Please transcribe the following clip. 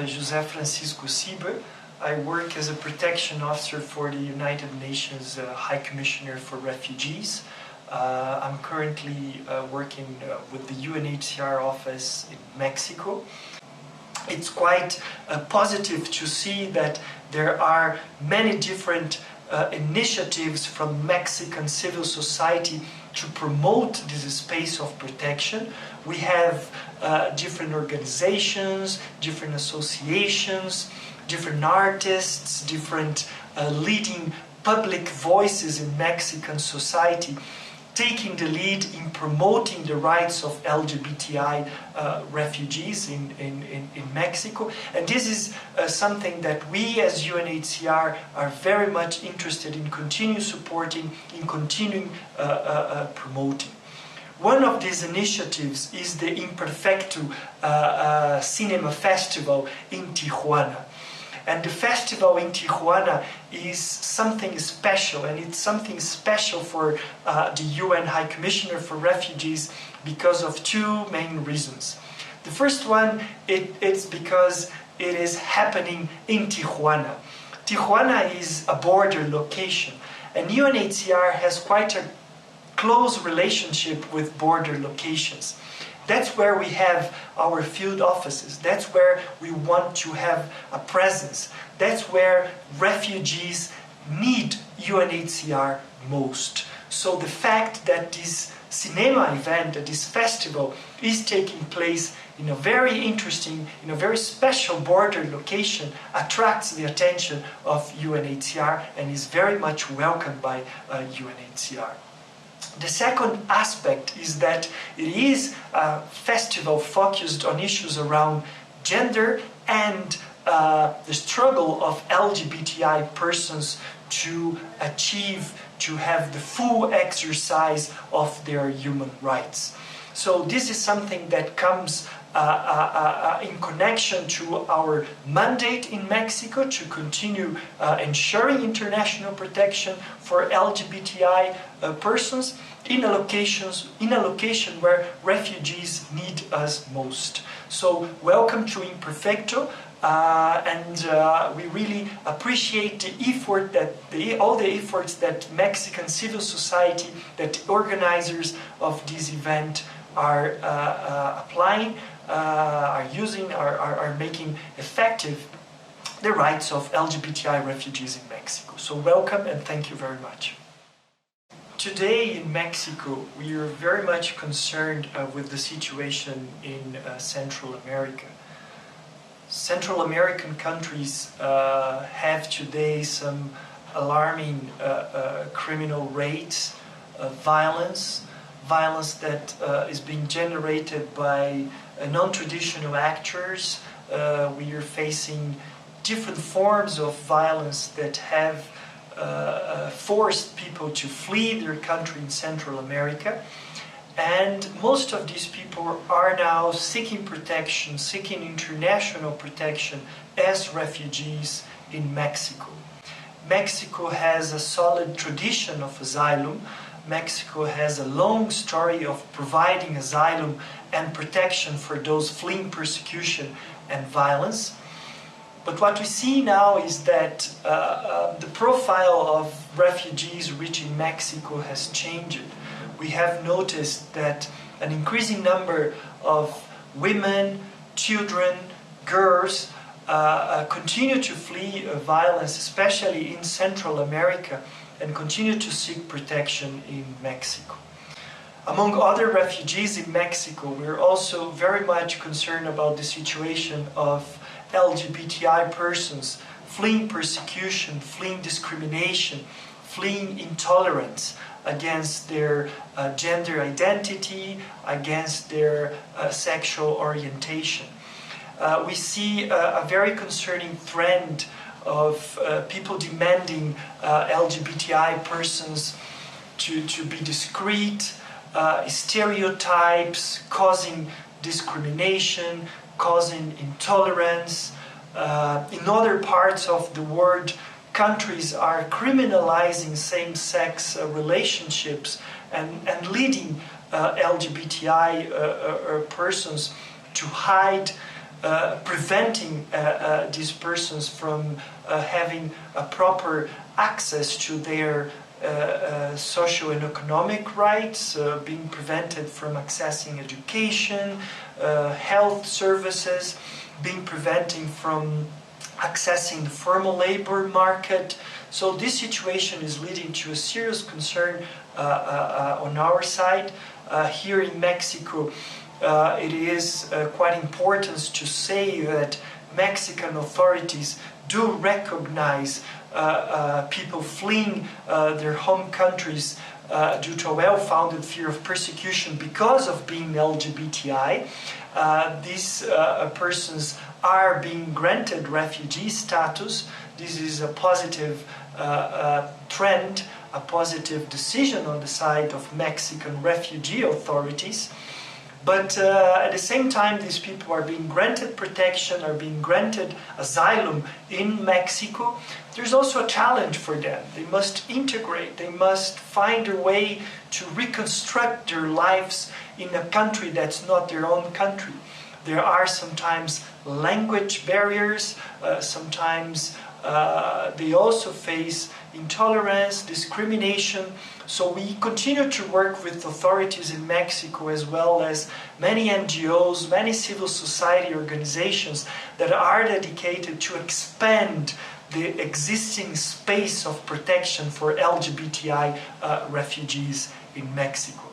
José Francisco Sieber. I work as a protection officer for the United Nations High Commissioner for Refugees. I'm currently working with the UNHCR office in Mexico. It's quite positive to see that there are many different initiatives from Mexican civil society to promote this space of protection. We have different organizations, different associations, different artists, different leading public voices in Mexican society taking the lead in promoting the rights of LGBTI refugees in Mexico. And this is something that we as UNHCR are very much interested in continue supporting, in continuing promoting. One of these initiatives is the Imperfectu Cinema Festival in Tijuana. And the festival in Tijuana is something special, and it's something special for the UN High Commissioner for Refugees because of two main reasons. The first one, it's because it is happening in Tijuana. Tijuana is a border location, and UNHCR has quite a close relationship with border locations. That's where we have our field offices. That's where we want to have a presence. That's where refugees need UNHCR most. So the fact that this cinema event, that this festival is taking place in a very interesting, in a very special border location attracts the attention of UNHCR and is very much welcomed by UNHCR. The second aspect is that it is a festival focused on issues around gender and the struggle of LGBTI persons to achieve, to have the full exercise of their human rights. So this is something that comes in connection to our mandate in Mexico to continue ensuring international protection for LGBTI persons in a location where refugees need us most. So welcome to Imperfectu, and we really appreciate the effort that all the efforts that Mexican civil society, that the organizers of this event are applying, are making effective the rights of LGBTI refugees in Mexico. So welcome and thank you very much. Today in Mexico, we are very much concerned with the situation in Central America. Central American countries have today some alarming criminal rates, violence that is being generated by non-traditional actors. We are facing different forms of violence that have forced people to flee their country in Central America. And most of these people are now seeking protection, seeking international protection as refugees in Mexico. Mexico has a solid tradition of asylum. Mexico has a long story of providing asylum and protection for those fleeing persecution and violence. But what we see now is that the profile of refugees reaching Mexico has changed. We have noticed that an increasing number of women, children, girls continue to flee violence, especially in Central America, and continue to seek protection in Mexico. Among other refugees in Mexico, we're also very much concerned about the situation of LGBTI persons fleeing persecution, fleeing discrimination, fleeing intolerance against their gender identity, against their sexual orientation. We see a very concerning trend of people demanding LGBTI persons to be discreet, stereotypes, causing discrimination, causing intolerance. In other parts of the world, countries are criminalizing same-sex relationships and leading LGBTI persons to hide preventing these persons from having a proper access to their social and economic rights, being prevented from accessing education, health services, being preventing from accessing the formal labor market. So this situation is leading to a serious concern on our side. Here in Mexico, it is quite important to say that Mexican authorities do recognize people fleeing their home countries due to a well-founded fear of persecution because of being LGBTI. These persons are being granted refugee status. This is a positive trend, a positive decision on the side of Mexican refugee authorities. But at the same time, these people are being granted protection, are being granted asylum in Mexico. There's also a challenge for them. They must integrate, they must find a way to reconstruct their lives in a country that's not their own country. There are sometimes language barriers, sometimes they also face intolerance, discrimination. So we continue to work with authorities in Mexico as well as many NGOs, many civil society organizations that are dedicated to expand the existing space of protection for LGBTI refugees in Mexico.